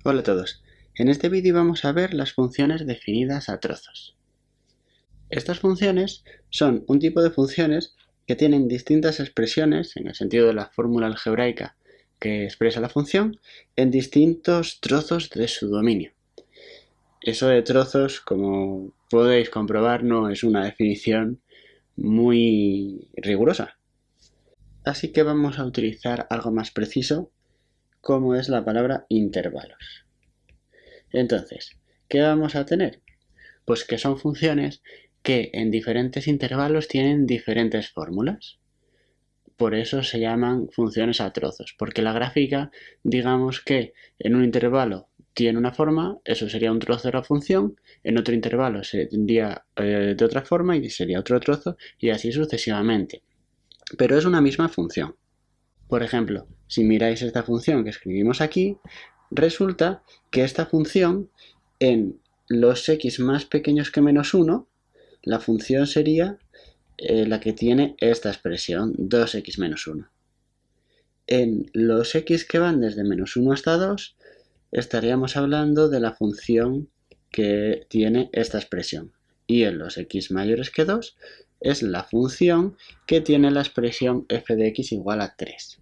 Hola a todos. En este vídeo vamos a ver las funciones definidas a trozos. Estas funciones son un tipo de funciones que tienen distintas expresiones, en el sentido de la fórmula algebraica que expresa la función, en distintos trozos de su dominio. Eso de trozos, como podéis comprobar, no es una definición muy rigurosa. Así que vamos a utilizar algo más preciso, como es la palabra intervalos. Entonces, ¿qué vamos a tener? Pues que son funciones que en diferentes intervalos tienen diferentes fórmulas. Por eso se llaman funciones a trozos, porque la gráfica, digamos que en un intervalo tiene una forma, eso sería un trozo de la función, en otro intervalo sería de otra forma y sería otro trozo, y así sucesivamente. Pero es una misma función. Por ejemplo, si miráis esta función que escribimos aquí, resulta que esta función en los x más pequeños que menos 1, la función sería la que tiene esta expresión, 2x menos 1. En los x que van desde menos 1 hasta 2, estaríamos hablando de la función que tiene esta expresión. Y en los x mayores que 2, es la función que tiene la expresión f de x igual a 3.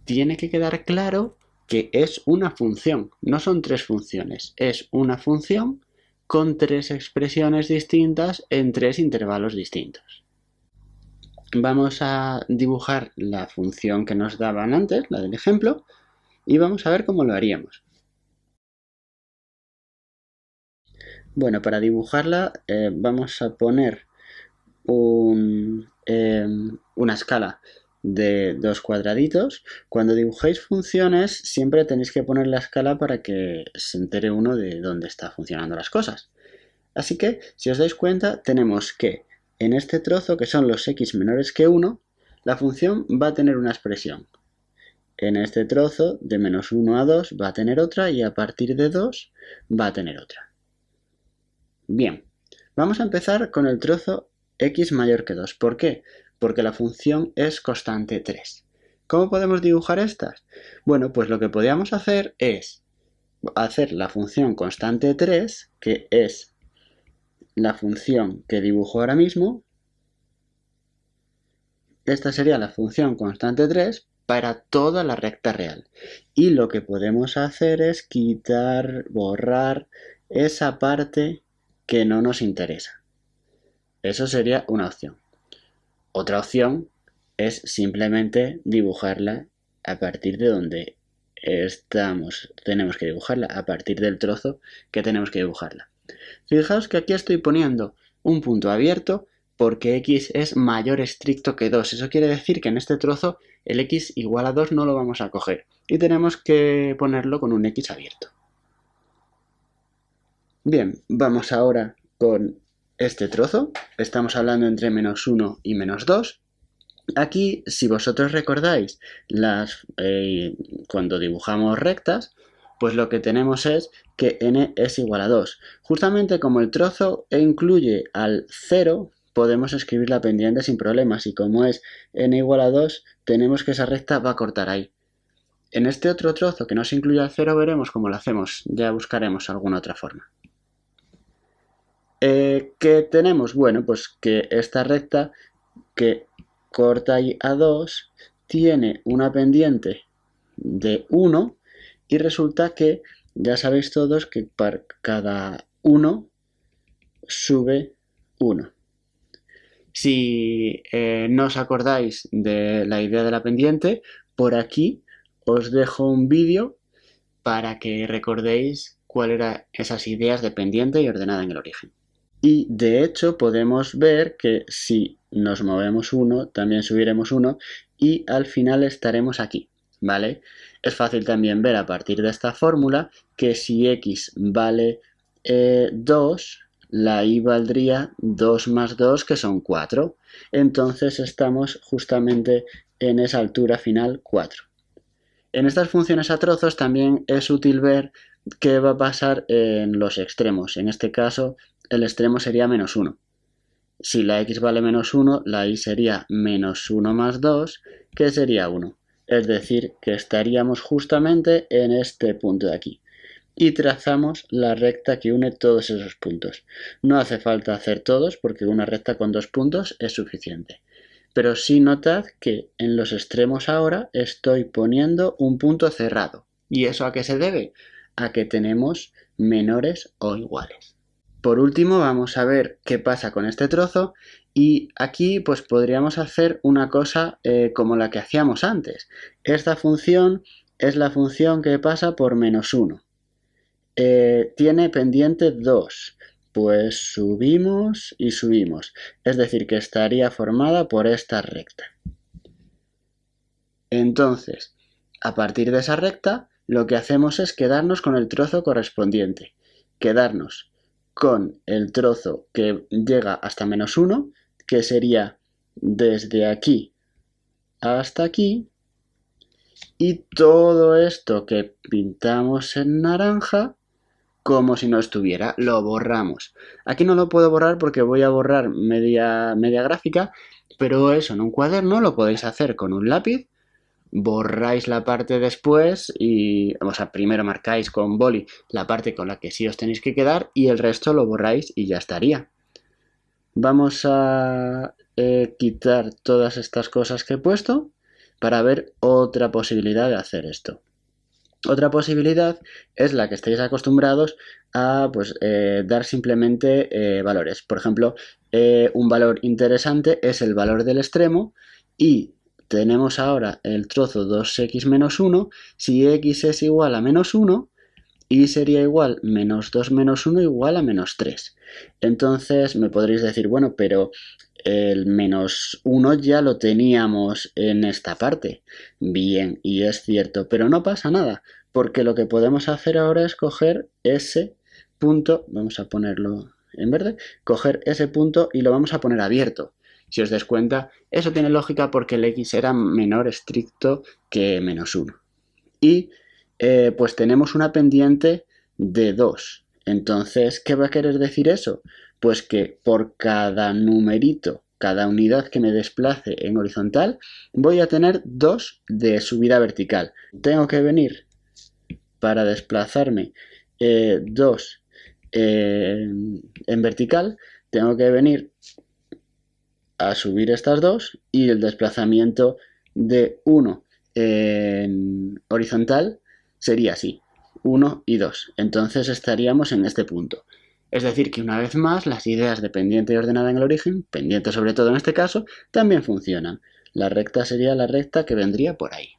Tiene que quedar claro que es una función, no son tres funciones, es una función con tres expresiones distintas en tres intervalos distintos. Vamos a dibujar la función que nos daban antes, la del ejemplo, y vamos a ver cómo lo haríamos. Bueno, para dibujarla vamos a poner una escala de dos cuadraditos. Cuando dibujéis funciones siempre tenéis que poner la escala para que se entere uno de dónde está funcionando las cosas. Así que, si os dais cuenta, tenemos que en este trozo, que son los x menores que 1, la función va a tener una expresión. En este trozo, de menos 1 a 2, va a tener otra, y a partir de 2 va a tener otra. Bien, vamos a empezar con el trozo x mayor que 2. ¿Por qué? Porque la función es constante 3. ¿Cómo podemos dibujar estas? Bueno, pues lo que podríamos hacer es hacer la función constante 3, que es la función que dibujo ahora mismo. Esta sería la función constante 3 para toda la recta real. Y lo que podemos hacer es quitar, borrar esa parte que no nos interesa. Eso sería una opción. Otra opción es simplemente dibujarla a partir de donde tenemos que dibujarla, a partir del trozo que tenemos que dibujarla. Fijaos que aquí estoy poniendo un punto abierto porque x es mayor estricto que 2. Eso quiere decir que en este trozo el x igual a 2 no lo vamos a coger y tenemos que ponerlo con un x abierto. Bien, vamos ahora con este trozo. Estamos hablando entre menos 1 y menos 2. Aquí, si vosotros recordáis cuando dibujamos rectas, pues lo que tenemos es que n es igual a 2. Justamente como el trozo incluye al 0, podemos escribir la pendiente sin problemas, y como es n igual a 2, tenemos que esa recta va a cortar ahí. En este otro trozo que no se incluye al 0 veremos cómo lo hacemos, ya buscaremos alguna otra forma. ¿Qué tenemos? Bueno, pues que esta recta que corta ahí a 2 tiene una pendiente de 1 y resulta que ya sabéis todos que para cada 1 sube 1. Si no os acordáis de la idea de la pendiente, por aquí os dejo un vídeo para que recordéis cuáles eran esas ideas de pendiente y ordenada en el origen. Y de hecho podemos ver que si nos movemos 1, también subiremos 1 y al final estaremos aquí, ¿vale? Es fácil también ver a partir de esta fórmula que si x vale 2, la y valdría 2 más 2, que son 4. Entonces estamos justamente en esa altura final 4. En estas funciones a trozos también es útil ver qué va a pasar en los extremos. En este caso, el extremo sería menos 1. Si la x vale menos 1, la y sería menos 1 más 2, que sería 1. Es decir, que estaríamos justamente en este punto de aquí. y trazamos la recta que une todos esos puntos. No hace falta hacer todos porque una recta con 2 puntos es suficiente. Pero sí notad que en los extremos ahora estoy poniendo un punto cerrado. ¿Y eso a qué se debe? A que tenemos menores o iguales. Por último vamos a ver qué pasa con este trozo y aquí pues podríamos hacer una cosa como la que hacíamos antes. Esta función es la función que pasa por -1. Tiene pendiente 2. Pues subimos y subimos. Es decir, que estaría formada por esta recta. Entonces, a partir de esa recta, lo que hacemos es quedarnos con el trozo correspondiente. Quedarnos con el trozo que llega hasta -1, que sería desde aquí hasta aquí. Y todo esto que pintamos en naranja, como si no estuviera, lo borramos. Aquí no lo puedo borrar porque voy a borrar media gráfica, pero eso en un cuaderno lo podéis hacer con un lápiz. Borráis la parte después y, o sea, primero marcáis con boli la parte con la que sí os tenéis que quedar y el resto lo borráis y ya estaría. Vamos a quitar todas estas cosas que he puesto para ver otra posibilidad de hacer esto. Otra posibilidad es la que estáis acostumbrados a pues, dar simplemente valores. Por ejemplo, un valor interesante es el valor del extremo y tenemos ahora el trozo 2x menos 1. Si x es igual a -1, y sería igual -2 menos 1 igual a -3. Entonces me podréis decir, bueno, pero el -1 ya lo teníamos en esta parte. Bien, y es cierto, pero no pasa nada, porque lo que podemos hacer ahora es coger ese punto, vamos a ponerlo en verde, coger ese punto y lo vamos a poner abierto. Si os dais cuenta, eso tiene lógica porque el x era menor estricto que -1. Y pues tenemos una pendiente de 2. Entonces, ¿qué va a querer decir eso? Pues que por cada numerito, cada unidad que me desplace en horizontal, voy a tener 2 de subida vertical. Tengo que venir para desplazarme 2 en vertical, tengo que venir a subir estas 2 y el desplazamiento de 1 en horizontal sería así, 1 y 2. Entonces estaríamos en este punto. Es decir, que una vez más las ideas de pendiente y ordenada en el origen, pendiente sobre todo en este caso, también funcionan. La recta sería la recta que vendría por ahí.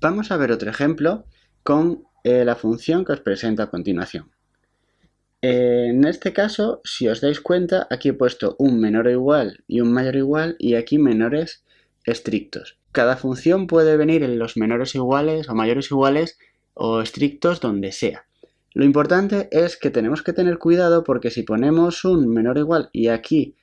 Vamos a ver otro ejemplo con la función que os presento a continuación. En este caso, si os dais cuenta, aquí he puesto un menor o igual y un mayor o igual y aquí menores estrictos. Cada función puede venir en los menores iguales o mayores iguales o estrictos donde sea. Lo importante es que tenemos que tener cuidado porque si ponemos un menor o igual y aquí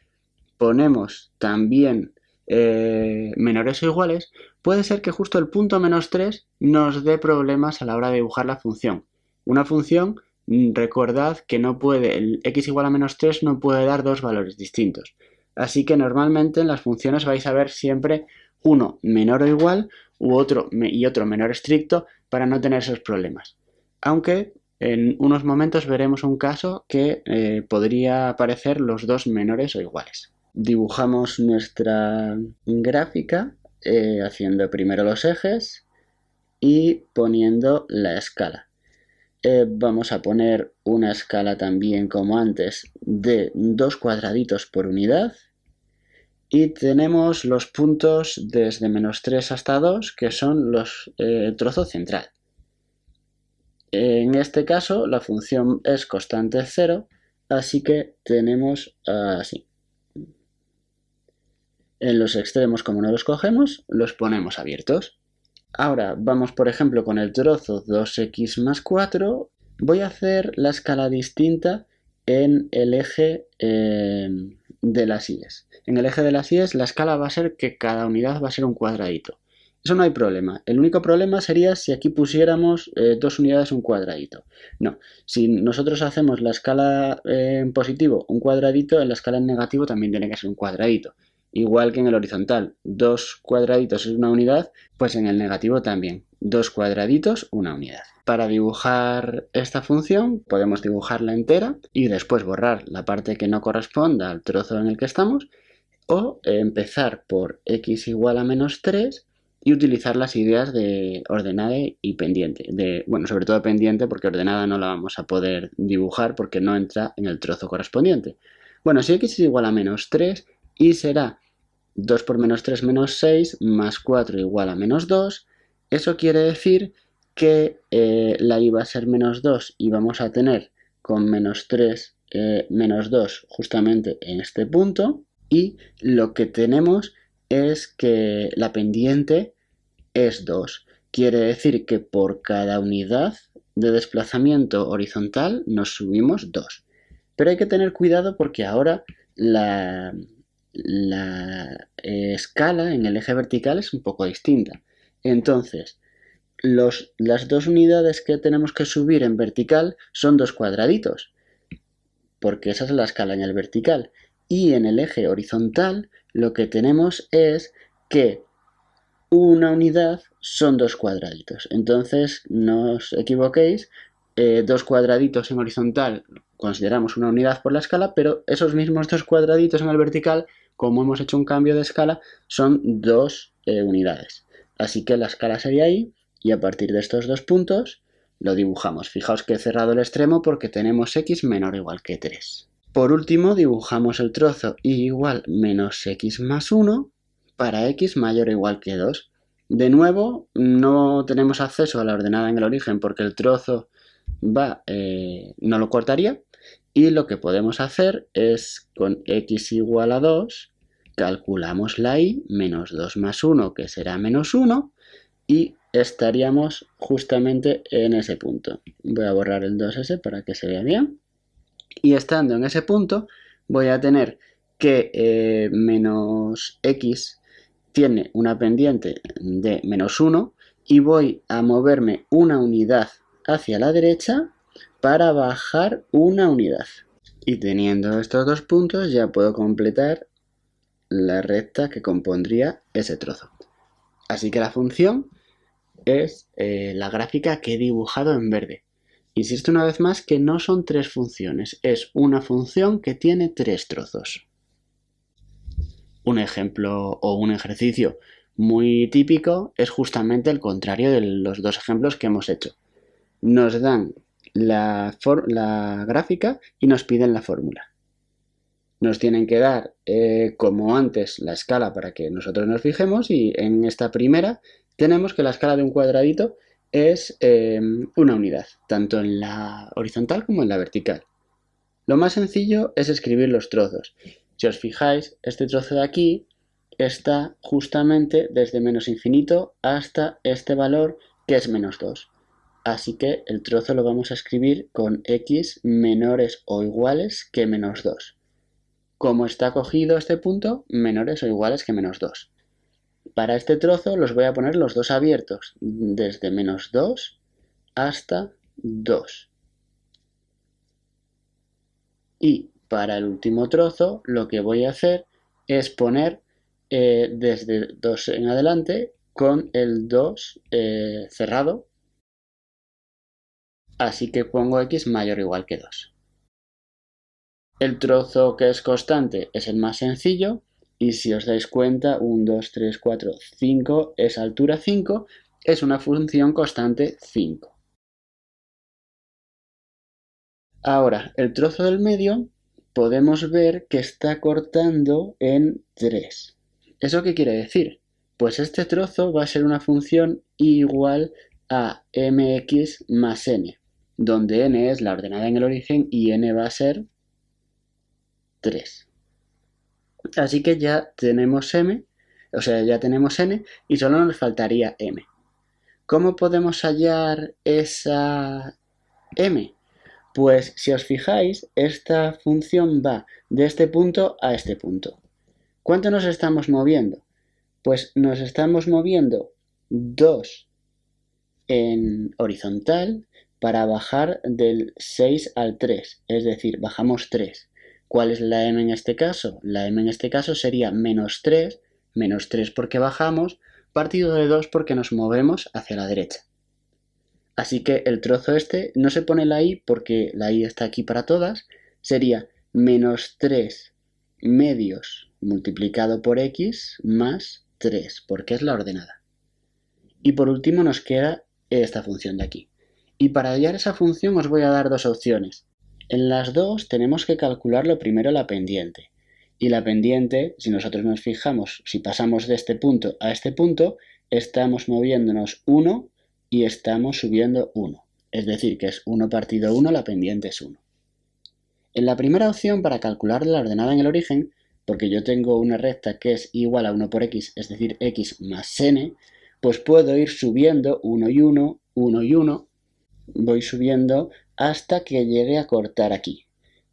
ponemos también menores o iguales, puede ser que justo el punto -3 nos dé problemas a la hora de dibujar la función. Una función, recordad que no puede, el x igual a -3 no puede dar dos valores distintos. Así que normalmente en las funciones vais a ver siempre uno menor o igual y otro menor estricto para no tener esos problemas. Aunque en unos momentos veremos un caso que podría aparecer los dos menores o iguales. Dibujamos nuestra gráfica haciendo primero los ejes y poniendo la escala. Vamos a poner una escala también como antes de 2 cuadraditos por unidad y tenemos los puntos desde -3 hasta 2 que son los trozo central. En este caso la función es constante 0, así que tenemos así. En los extremos, como no los cogemos, los ponemos abiertos. Ahora vamos, por ejemplo, con el trozo 2x más 4. Voy a hacer la escala distinta en el eje de las íes. En el eje de las íes la escala va a ser que cada unidad va a ser un cuadradito. Eso no hay problema. El único problema sería si aquí pusiéramos 2 unidades un cuadradito. No, si nosotros hacemos la escala en positivo un cuadradito, en la escala en negativo también tiene que ser un cuadradito. igual que en el horizontal 2 cuadraditos es una unidad, pues en el negativo también 2 cuadraditos una unidad. Para dibujar esta función podemos dibujarla entera y después borrar la parte que no corresponda al trozo en el que estamos, o empezar por x igual a menos 3 y utilizar las ideas de ordenada y pendiente. Bueno, sobre todo pendiente, porque ordenada no la vamos a poder dibujar porque no entra en el trozo correspondiente. Bueno, si x es igual a menos 3, y será 2 por menos 3 menos 6 más 4 igual a menos 2. Eso quiere decir que la y va a ser menos 2 y vamos a tener con menos 3 menos 2 justamente en este punto. Y lo que tenemos es que la pendiente es 2. Quiere decir que por cada unidad de desplazamiento horizontal nos subimos 2. Pero hay que tener cuidado porque ahora la escala en el eje vertical es un poco distinta. Entonces, las dos unidades que tenemos que subir en vertical son 2 cuadraditos, porque esa es la escala en el vertical. Y en el eje horizontal lo que tenemos es que una unidad son 2 cuadraditos. Entonces, no os equivoquéis, 2 cuadraditos en horizontal consideramos una unidad por la escala, pero esos mismos 2 cuadraditos en el vertical, como hemos hecho un cambio de escala, son 2 unidades. Así que la escala sería ahí, y a partir de estos dos puntos lo dibujamos. Fijaos que he cerrado el extremo porque tenemos x menor o igual que 3. Por último, dibujamos el trozo y igual menos x más 1 para x mayor o igual que 2. De nuevo, no tenemos acceso a la ordenada en el origen porque el trozo no lo cortaría, y lo que podemos hacer es con x igual a 2, calculamos la y, menos 2 más 1, que será menos 1, y estaríamos justamente en ese punto. Voy a borrar el 2s para que se vea bien. Y estando en ese punto, voy a tener que menos x tiene una pendiente de menos 1 y voy a moverme una unidad hacia la derecha para bajar una unidad. Y teniendo estos dos puntos ya puedo completar la recta que compondría ese trozo. Así que la función es la gráfica que he dibujado en verde. Insisto una vez más que no son 3 funciones, es una función que tiene 3 trozos. Un ejemplo o un ejercicio muy típico es justamente el contrario de los dos ejemplos que hemos hecho. Nos dan la gráfica y nos piden la fórmula. Nos tienen que dar, como antes, la escala para que nosotros nos fijemos, y en esta primera tenemos que la escala de un cuadradito es una unidad, tanto en la horizontal como en la vertical. Lo más sencillo es escribir los trozos. Si os fijáis, este trozo de aquí está justamente desde menos infinito hasta este valor que es menos 2. Así que el trozo lo vamos a escribir con x menores o iguales que menos 2. Como está cogido este punto, menores o iguales que menos 2. Para este trozo los voy a poner los dos abiertos, desde menos 2 hasta 2. Y para el último trozo lo que voy a hacer es poner desde 2 en adelante con el 2 cerrado. Así que pongo x mayor o igual que 2. El trozo que es constante es el más sencillo, y si os dais cuenta, 1, 2, 3, 4, 5 es altura 5, es una función constante 5. Ahora, el trozo del medio podemos ver que está cortando en 3. ¿Eso qué quiere decir? Pues este trozo va a ser una función igual a mx más n, donde n es la ordenada en el origen y n va a ser 3. Así que ya tenemos ya tenemos n y solo nos faltaría m. ¿Cómo podemos hallar esa m? Pues si os fijáis, esta función va de este punto a este punto. ¿Cuánto nos estamos moviendo? Pues nos estamos moviendo 2 en horizontal para bajar del 6 al 3, es decir, bajamos 3. ¿Cuál es la m en este caso? La m en este caso sería menos 3 porque bajamos, partido de 2 porque nos movemos hacia la derecha. Así que el trozo este no se pone la i porque la i está aquí para todas, sería menos 3 medios multiplicado por x más 3, porque es la ordenada. Y por último nos queda esta función de aquí. Y para hallar esa función os voy a dar dos opciones. En las dos tenemos que calcular lo primero la pendiente. Y la pendiente, si nosotros nos fijamos, si pasamos de este punto a este punto, estamos moviéndonos 1 y estamos subiendo 1. Es decir, que es 1 partido 1, la pendiente es 1. En la primera opción, para calcular la ordenada en el origen, porque yo tengo una recta que es igual a 1 por x, es decir, x más n, pues puedo ir subiendo 1 y 1, 1 y 1, voy subiendo hasta que llegue a cortar aquí.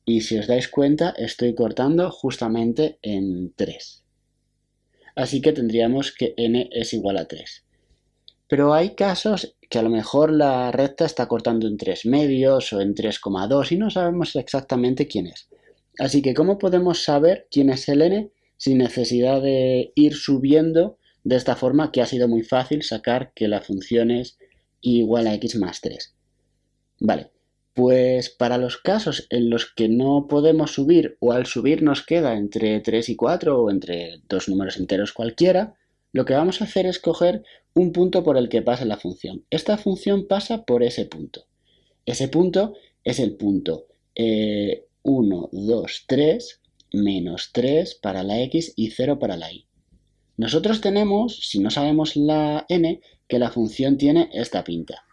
Y si os dais cuenta, estoy cortando justamente en 3. Así que tendríamos que n es igual a 3. Pero hay casos que a lo mejor la recta está cortando en 3 medios o en 3,2 y no sabemos exactamente quién es. Así que ¿cómo podemos saber quién es el n sin necesidad de ir subiendo de esta forma, que ha sido muy fácil sacar que la función es igual a x más 3? Vale, pues para los casos en los que no podemos subir o al subir nos queda entre 3 y 4 o entre dos números enteros cualquiera, lo que vamos a hacer es coger un punto por el que pasa la función. Esta función pasa por ese punto. Ese punto es el punto 1, 2, 3, menos 3 para la x y 0 para la y. Nosotros tenemos, si no sabemos la n, que la función tiene esta pinta.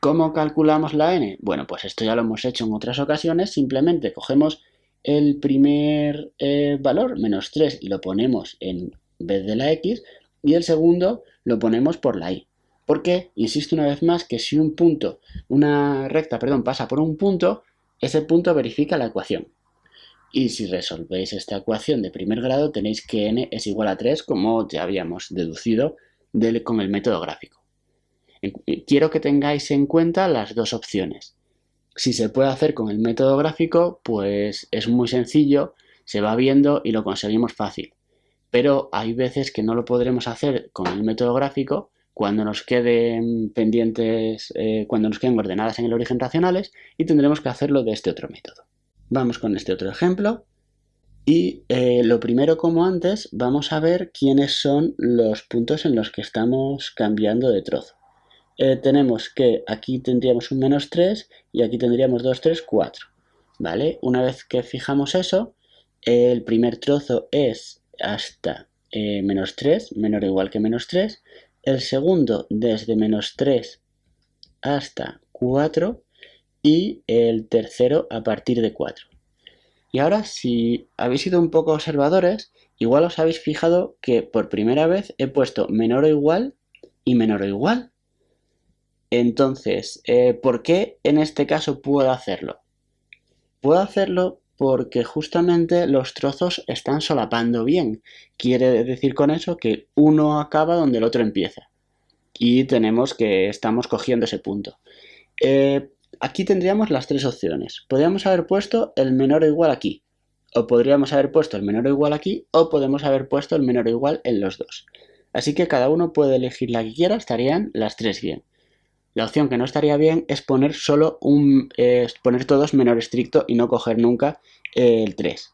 ¿Cómo calculamos la n? Bueno, pues esto ya lo hemos hecho en otras ocasiones. Simplemente cogemos el primer valor, menos 3, y lo ponemos en vez de la x, y el segundo lo ponemos por la y. Porque, insisto una vez más, que si una recta, pasa por un punto, ese punto verifica la ecuación. Y si resolvéis esta ecuación de primer grado, tenéis que n es igual a 3, como ya habíamos deducido con el método gráfico. Quiero que tengáis en cuenta las dos opciones. Si se puede hacer con el método gráfico, pues es muy sencillo, se va viendo y lo conseguimos fácil. Pero hay veces que no lo podremos hacer con el método gráfico cuando nos queden pendientes, cuando nos queden ordenadas en el origen racionales, y tendremos que hacerlo de este otro método. Vamos con este otro ejemplo. Y lo primero, como antes, vamos a ver quiénes son los puntos en los que estamos cambiando de trozo. Tenemos que aquí tendríamos un menos 3 y aquí tendríamos 2, 3, 4. ¿Vale? Una vez que fijamos eso, el primer trozo es hasta menos 3, menor o igual que menos 3. El segundo desde menos 3 hasta 4 y el tercero a partir de 4. Y ahora, si habéis sido un poco observadores, igual os habéis fijado que por primera vez he puesto menor o igual y menor o igual. Entonces, ¿por qué en este caso puedo hacerlo? Puedo hacerlo porque justamente los trozos están solapando bien. Quiere decir con eso que uno acaba donde el otro empieza. Y estamos cogiendo ese punto. Aquí tendríamos las tres opciones. Podríamos haber puesto el menor o igual aquí. O podríamos haber puesto el menor o igual aquí. O podemos haber puesto el menor o igual en los dos. Así que cada uno puede elegir la que quiera, estarían las tres bien. La opción que no estaría bien es poner poner todos menor estricto y no coger nunca el 3.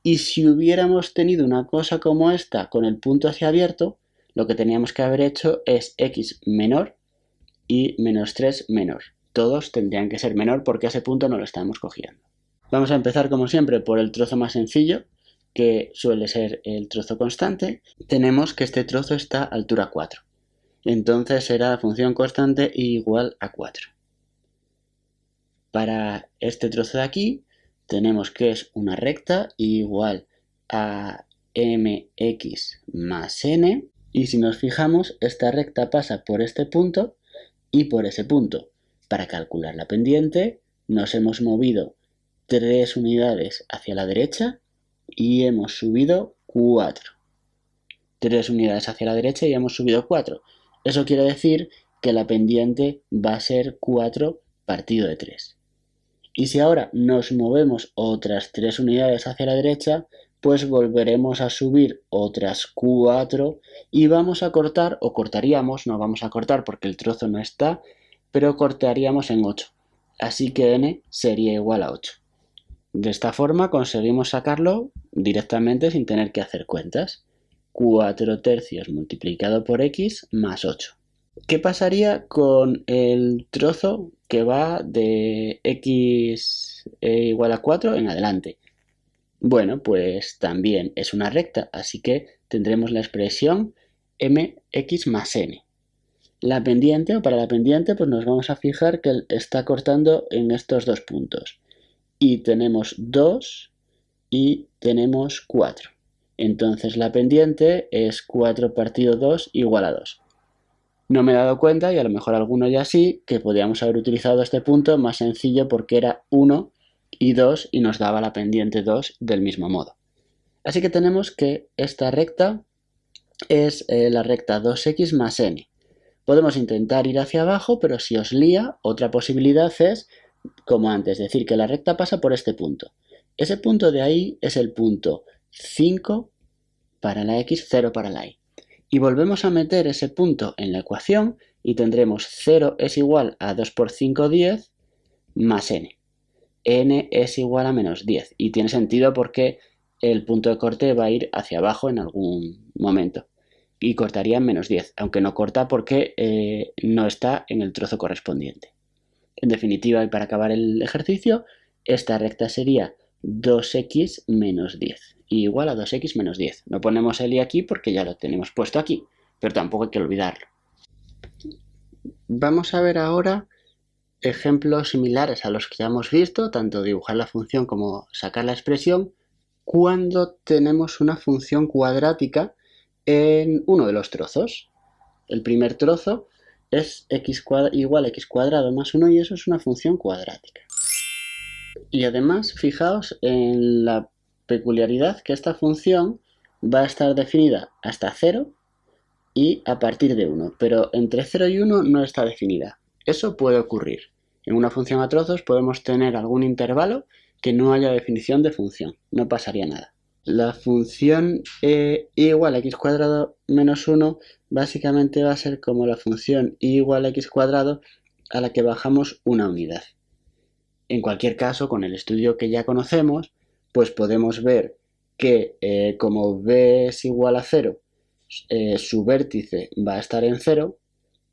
Y si hubiéramos tenido una cosa como esta con el punto hacia abierto, lo que teníamos que haber hecho es x menor y menos 3 menor. Todos tendrían que ser menor porque ese punto no lo estamos cogiendo. Vamos a empezar como siempre por el trozo más sencillo, que suele ser el trozo constante. Tenemos que este trozo está a altura 4. Entonces será la función constante igual a 4. Para este trozo de aquí tenemos que es una recta igual a mx más n, y si nos fijamos, esta recta pasa por este punto y por ese punto. Para calcular la pendiente nos hemos movido 3 unidades hacia la derecha y hemos subido 4. 3 unidades hacia la derecha y hemos subido 4. Eso quiere decir que la pendiente va a ser 4 partido de 3. Y si ahora nos movemos otras 3 unidades hacia la derecha, pues volveremos a subir otras 4 y vamos a cortar, o cortaríamos, no vamos a cortar porque el trozo no está, pero cortaríamos en 8. Así que n sería igual a 8. De esta forma conseguimos sacarlo directamente sin tener que hacer cuentas. 4 tercios multiplicado por x más 8. ¿Qué pasaría con el trozo que va de x igual a 4 en adelante? Bueno, pues también es una recta, así que tendremos la expresión mx más n. La pendiente, o para la pendiente, pues nos vamos a fijar que está cortando en estos dos puntos. Y tenemos 2 y tenemos 4. Entonces la pendiente es 4 partido 2 igual a 2. No me he dado cuenta, y a lo mejor alguno ya sí, que podíamos haber utilizado este punto más sencillo porque era 1 y 2 y nos daba la pendiente 2 del mismo modo. Así que tenemos que esta recta es la recta 2x más n. Podemos intentar ir hacia abajo, pero si os lía, otra posibilidad es, como antes, decir que la recta pasa por este punto. Ese punto de ahí es el punto 5 para la x, 0 para la y. Y volvemos a meter ese punto en la ecuación y tendremos 0 es igual a 2 por 5, 10, más n. n es igual a menos 10. Y tiene sentido porque el punto de corte va a ir hacia abajo en algún momento. Y cortaría en menos 10, aunque no corta porque no está en el trozo correspondiente. En definitiva, y para acabar el ejercicio, esta recta sería 2x menos 10, igual a 2x menos 10. No ponemos el y aquí porque ya lo tenemos puesto aquí, pero tampoco hay que olvidarlo. Vamos a ver ahora ejemplos similares a los que ya hemos visto, tanto dibujar la función como sacar la expresión, cuando tenemos una función cuadrática en uno de los trozos. El primer trozo es x igual a x cuadrado más 1 y eso es una función cuadrática. Y además, fijaos en la peculiaridad que esta función va a estar definida hasta 0 y a partir de 1, pero entre 0 y 1 no está definida. Eso puede ocurrir. En una función a trozos podemos tener algún intervalo que no haya definición de función, no pasaría nada. La función y igual a x cuadrado menos 1 básicamente va a ser como la función y igual a x cuadrado a la que bajamos una unidad. En cualquier caso, con el estudio que ya conocemos, pues podemos ver que como b es igual a 0, su vértice va a estar en 0,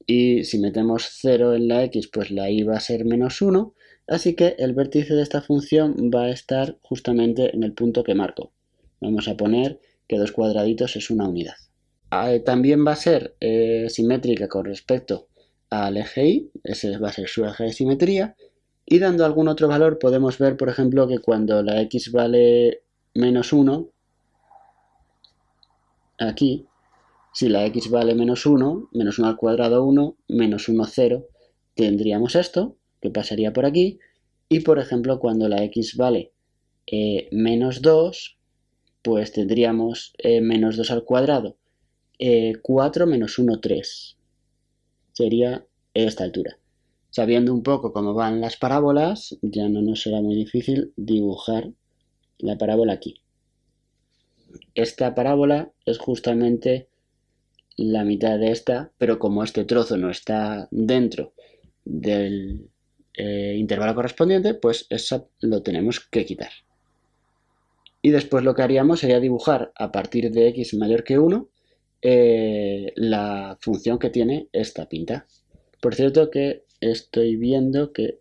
y si metemos 0 en la x, pues la y va a ser menos 1, así que el vértice de esta función va a estar justamente en el punto que marco. Vamos a poner que 2 cuadraditos es una unidad. También va a ser simétrica con respecto al eje y, ese va a ser su eje de simetría, y dando algún otro valor podemos ver, por ejemplo, que cuando la x vale menos 1, aquí, si la x vale menos 1 al cuadrado 1, menos 1, 0, tendríamos esto, que pasaría por aquí, y por ejemplo, cuando la x vale menos 2, pues tendríamos menos 2 al cuadrado, 4 menos 1, 3. Sería esta altura. Sabiendo un poco cómo van las parábolas, ya no nos será muy difícil dibujar la parábola aquí. Esta parábola es justamente la mitad de esta, pero como este trozo no está dentro del intervalo correspondiente, pues eso lo tenemos que quitar. Y después lo que haríamos sería dibujar a partir de x mayor que 1 la función que tiene esta pinta. Por cierto que estoy viendo que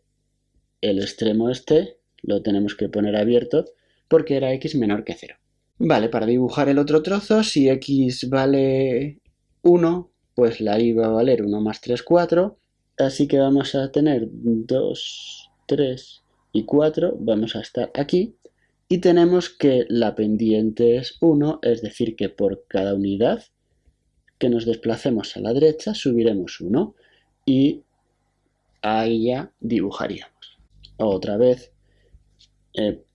el extremo este lo tenemos que poner abierto porque era x menor que 0. Vale, para dibujar el otro trozo, si x vale 1, pues la y va a valer 1 más 3, 4. Así que vamos a tener 2, 3 y 4. Vamos a estar aquí. Y tenemos que la pendiente es 1, es decir que por cada unidad que nos desplacemos a la derecha subiremos 1. Y ahí ya dibujaríamos. Otra vez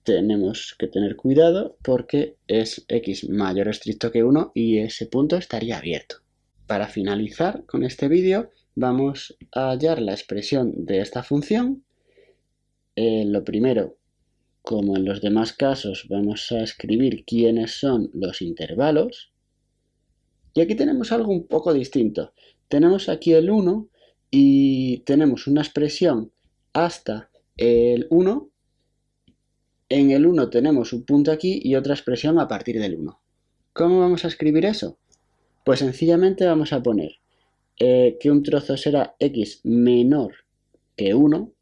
tenemos que tener cuidado porque es x mayor o estricto que 1 y ese punto estaría abierto. Para finalizar con este vídeo vamos a hallar la expresión de esta función lo primero, como en los demás casos, vamos a escribir quiénes son los intervalos. Y aquí tenemos algo un poco distinto. Tenemos aquí el 1 y tenemos una expresión hasta el 1. En el 1 tenemos un punto aquí y otra expresión a partir del 1. ¿Cómo vamos a escribir eso? Pues sencillamente vamos a poner que un trozo será x menor que 1,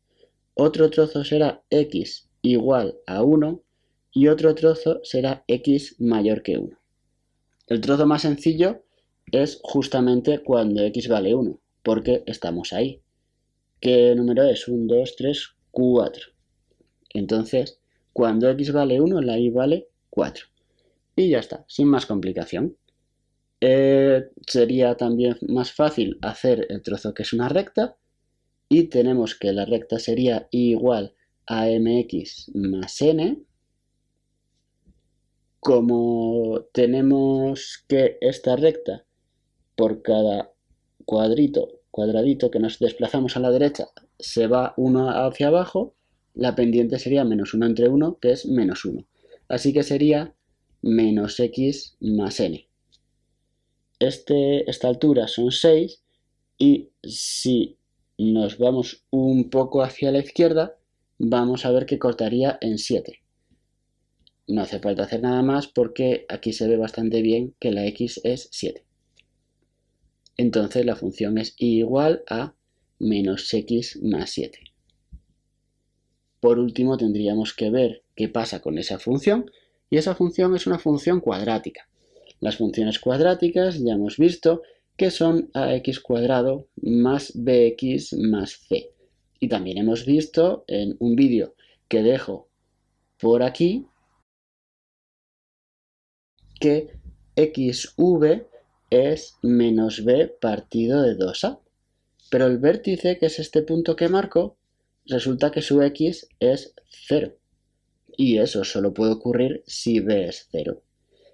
otro trozo será x igual a 1 y otro trozo será x mayor que 1. El trozo más sencillo es justamente cuando x vale 1, porque estamos ahí. ¿Qué número es? 1, 2, 3, 4. Entonces, cuando x vale 1, la y vale 4. Y ya está, sin más complicación. Sería también más fácil hacer el trozo que es una recta, y tenemos que la recta sería igual a mx más n. Como tenemos que esta recta, por cada cuadradito que nos desplazamos a la derecha, se va 1 hacia abajo, la pendiente sería menos 1 entre 1, que es menos 1. Así que sería menos x más n. Esta altura son 6 y si nos vamos un poco hacia la izquierda, vamos a ver que cortaría en 7. No hace falta hacer nada más porque aquí se ve bastante bien que la x es 7. Entonces la función es igual a menos x más 7. Por último tendríamos que ver qué pasa con esa función, y esa función es una función cuadrática. Las funciones cuadráticas ya hemos visto que son ax cuadrado más bx más c. Y también hemos visto en un vídeo que dejo por aquí que xv es menos b partido de 2a. Pero el vértice, que es este punto que marco, resulta que su x es 0. Y eso solo puede ocurrir si b es 0.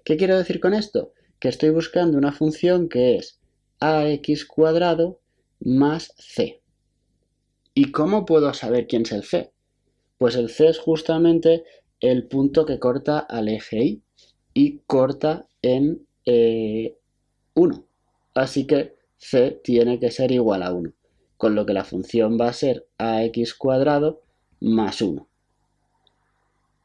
¿Qué quiero decir con esto? Que estoy buscando una función que es ax cuadrado más c. ¿Y cómo puedo saber quién es el c? Pues el c es justamente el punto que corta al eje y corta en 1. Así que c tiene que ser igual a 1, con lo que la función va a ser ax cuadrado más 1.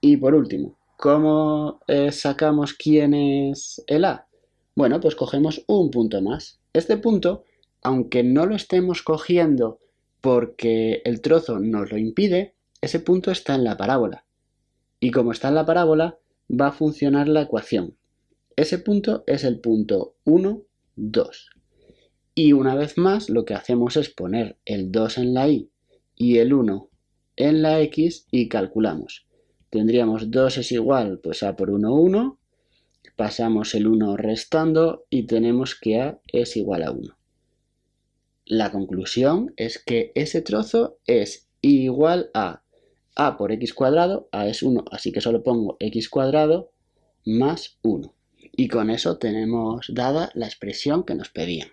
Y por último, ¿cómo sacamos quién es el a? Bueno, pues cogemos un punto más. Este punto, aunque no lo estemos cogiendo porque el trozo nos lo impide, ese punto está en la parábola. Y como está en la parábola, va a funcionar la ecuación. Ese punto es el punto 1, 2. Y una vez más lo que hacemos es poner el 2 en la y el 1 en la x y calculamos. Tendríamos 2 es igual, pues a por 1, 1. Pasamos el 1 restando y tenemos que a es igual a 1. La conclusión es que ese trozo es igual a por x cuadrado, a es 1, así que solo pongo x cuadrado más 1. Y con eso tenemos dada la expresión que nos pedían.